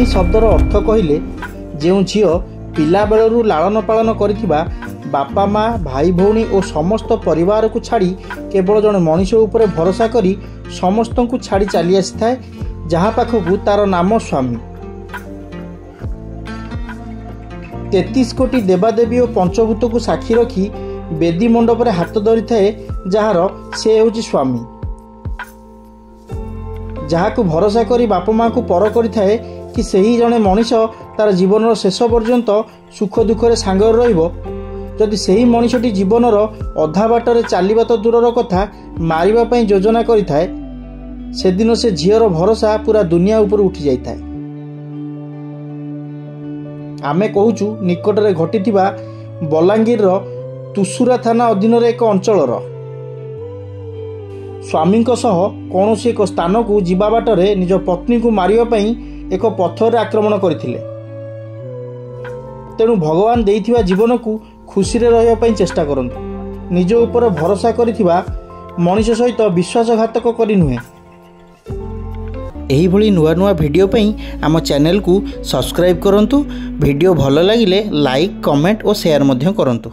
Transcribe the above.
स्वामी शब्दर अर्थ कहले जो झील पिला बेलू लालन पालन करिथिबा बापा माँ भाई भौणी और समस्त परिवार को छाड़ी केवल जड़े मनीष उपर भरोसा करी समस्त को छाड़ी चली आसी थाए जहाँ पाखकू तार नाम स्वामी। 33 कोटी देवादेवी और पंचभूत को साक्षी रखी बेदी मंडप हाथ धरी थाए जार से होची स्वामी। जहाँ को भरोसा करी बापा माँ को पर करि थाए कि सही जड़े मनीष तार जीवन शेष पर्यंत सुख दुखरे सांग रहिबो। जदि सही मनीषटी जीवनर अधा बाटर चलवा तो दूरर कथा मारिबा पई योजना करि थाए से दिन से झीर भरोसा पूरा दुनिया ऊपर उठी जाई थाए। आमे कहूचु निकटरे घटिथिबा बलांगीर तुसुरा थाना अधीन एक अंचलर स्वामी कौन एक स्थान को जीवा बाटरे निज पत्नी को मारिबा पई एक पत्थर आक्रमण करथिले। तेणु भगवान देइथिबा जीवन को खुशी रे रहिबा पई चेष्टा करंतु। निज ऊपर भरोसा करिथिबा मनीष सहित विश्वासघातक करी नुहे। एही भली नुआ नुआ वीडियो पई आम चैनल को सब्सक्राइब करंतु। वीडियो भल लागिले लाइक कमेंट और शेयर मध्य करंतु।